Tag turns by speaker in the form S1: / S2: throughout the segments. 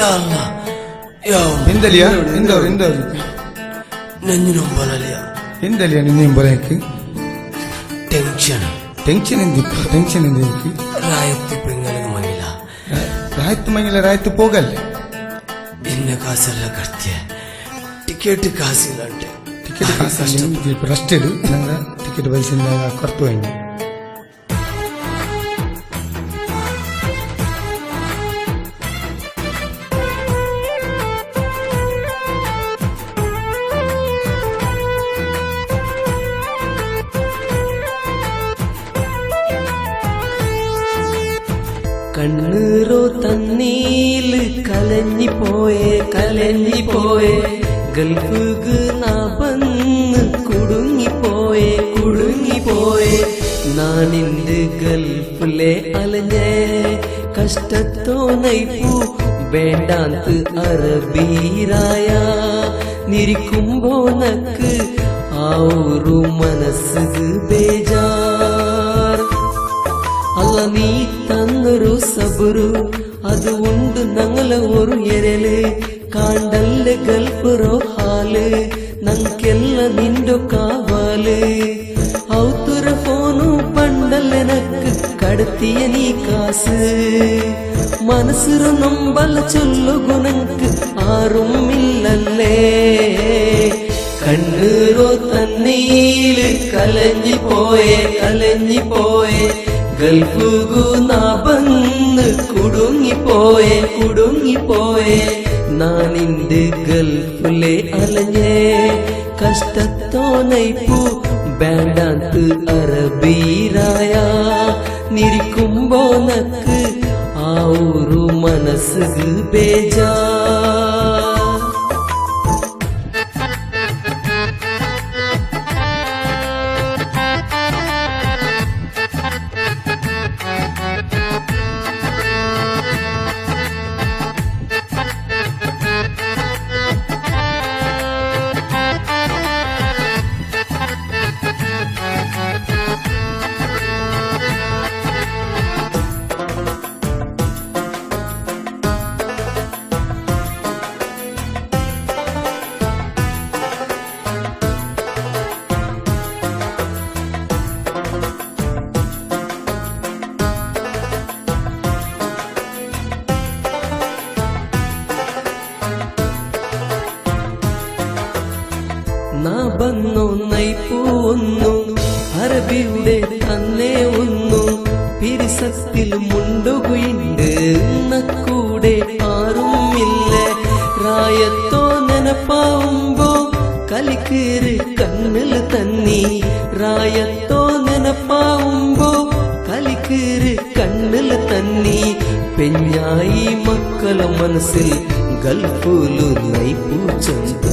S1: Allah. Ya
S2: എന്തലിയാ എന്തോ എന്തോ
S1: നെഞ്ഞിനും പോലല്ല
S2: എന്തലിയാ നിന്നെയും പോലേക്ക്
S1: ടെൻഷൻ
S2: ടെൻഷൻ എന്ത്
S1: ರಾಯತ್ತಿ ಬೆಂಗಳಿಗೆ ಮಂಗಿಲ್ಲ
S2: ರಾಯ್ತು ಮಂಗಿಲ್ಲ ರಾಯ್ತು ಹೋಗಲ್ಲ
S1: ಇನ್ನ ಕಾಸೆಲ್ಲ ಕಟ್ತೀಯ ಟಿಕೆಟ್ ಕಾಸಿಲ್ಲ ಅಂತೆ
S2: ಟಿಕೆಟ್ ಕಾಸು ರಸ್ಟ್ ಇಡು ನಂಗೆ ಟಿಕೆಟ್ ಬಯಸಿಂದ ಕೊರ್ತು ಹಂಗೆ
S1: കണ്ണീറോ തന്നീല് കലഞ്ഞിപ്പോയെ ഗൾഫുക്ക് നാ വന്ന് കുടുങ്ങിപ്പോയെ നാനിന്റെ ഗൾഫിലെ അലഞ്ഞേ കഷ്ടത്തോ നൈപ്പു വേണ്ടാന്ത് അറബീരായ നിരിക്കുമ്പോ നക്ക് ആ ഒരു മനസ്സ് ബേജാർ അല്ല നീ തന്നൊരു സബുരു അത് ഉണ്ട് ഞങ്ങളെ ഒരു എരല് കാണ്ടല് ഗൾഫറോ ഹാല് നങ്ಕೆಲ್ಲ നിന്റെ കാവാല് ഔത്തുര ഫോണു പണ്ടല്ലെനക്ക് കടത്തിയ നീ കാസ് മനസ്സിറ നമ്പല ചൊല്ലു ഗുണക്ക് ആരും ഇല്ലല്ലേ കണ്ണീറോ തന്നീല് കലഞ്ഞിപ്പോയെ ഗൾഫുകു നാ വന്ന് കുടുങ്ങിപ്പോയെ നാനിന്റെ ഗൾഫിലെ അലഞ്ഞേ കഷ്ടത്തോ നൈപ്പു വേണ്ടാന്ത് അറബീരായ നിരിക്കുമ്പോ നക്ക് ആ ഒരു മനസ്സ് ബേജാ നാ വന്നു നൈപ്പൂന്നു അറബിയുടെ തന്നെ ഒന്നു പിരിസത്തിൽ മുണ്ടുകുണ്ട് നക്കൂടെ ആരുമില്ല റായത്തോ നെനപ്പാവുമ്പോ കലിക്കേറ് കണ്ണിൽ തന്നി റായത്തോ നെനപ്പാവുമ്പോ കലിക്കേറ് കണ്ണിൽ തന്നി പെഞ്ഞായി മക്കള മനസ്സിൽ ഗൾഫുലു നൈപ്പൂ ചന്തു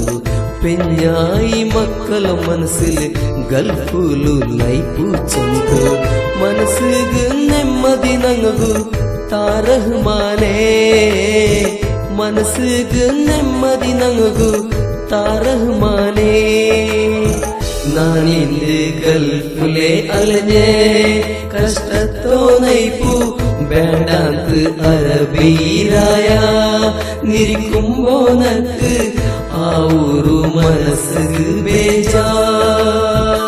S1: പെഞ്ഞായി മക്കള മനസ്സിൽ ഗൾഫുലു നൈപ്പു ചന്തു മനസ്സിಗೆ ನೆಮ್ಮದಿ ನಂಗು ತಾರಹಮಾನೇ മനസ്സിಗೆ ನೆಮ್ಮದಿ ನಂಗು താരഹമാനേ നാനിന്റെ ഗൾഫിലെ അലഞ്ഞേ കഷ്ടത്തോ നൈപ്പു വേണ്ടാന്ത് അറബീരായ നിരിക്കുമ്പോ നക്ക് ആ ഒരു മനസ്സ് ബേജാർ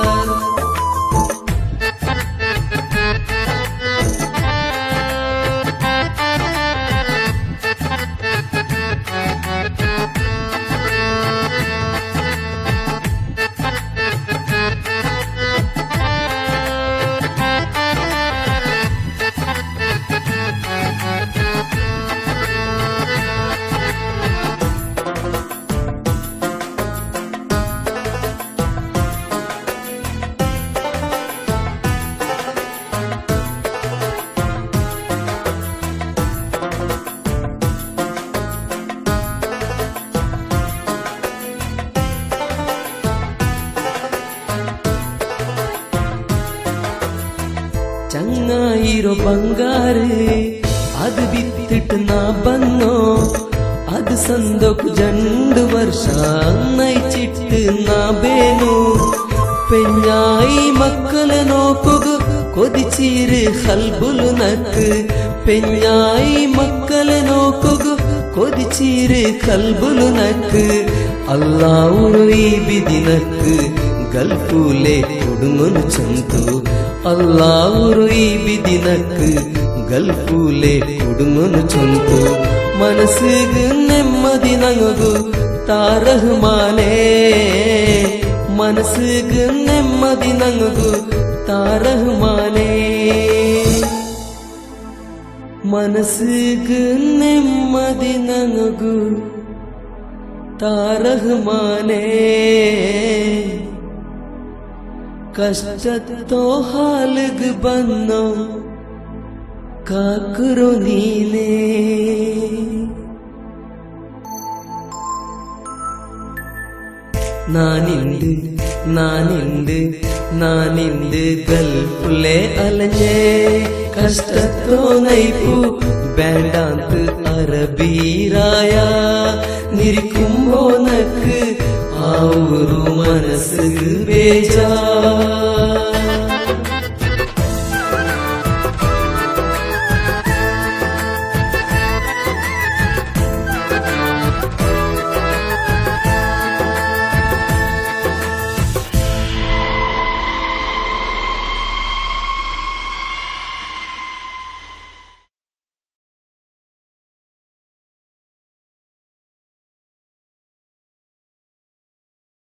S1: ചങ്ങായിരോ ബംഗാറ് അത് വിത്തിട്ട് നാ ബന്നോ അത് സന്തോക്ക് 2 വർഷ നയിച്ചിട്ട് നാ ബേനു പെഞ്ഞായി മക്കളെ നോക്കുക കൊതിച്ചീര് ഹൽബുലു നക്ക് പെഞ്ഞായി മക്കളെ നോക്കുക കൊതിച്ചീര് കൽബുലു നക്ക് അല്ലാഹുരു ഈ ബിദിനക്ക് ഗൾഫുലെ കൊടുങ്ങൊന്നു ചന്തു അല്ലാഹുരു ഈ ബിദിനക്ക് ഗൾഫുലെ കൊടുങ്ങൊന്നു ചന്തു മനസ്സിಗೆ ನೆಮ್ಮದಿ ನಂಗು ತಾರಹಮಾನೇ മനസ്സിಗೆ ನೆಮ್ಮದಿ ನಂಗು ತಾರಹಮಾನೇ മനസ്സിಗೆ ನೆಮ್ಮದಿ ನಂಗು ತಾರಹಮಾನೇ ಕಷ್ಟತ್ತೋ ಹಾಲಿಗೆ ಬನ್ನೋ കാക്കുറോ നീനേ നാനിണ്ട് ഗൾഫുലെ അലഞ്ഞേ കഷ്ടത്തോ നയിപ്പു വേണ്ടാന്ത് അറബീറായ നിരിക്കുമ്പോ നക്ക് ആ ഒരു മനസ്സ് ബേജാ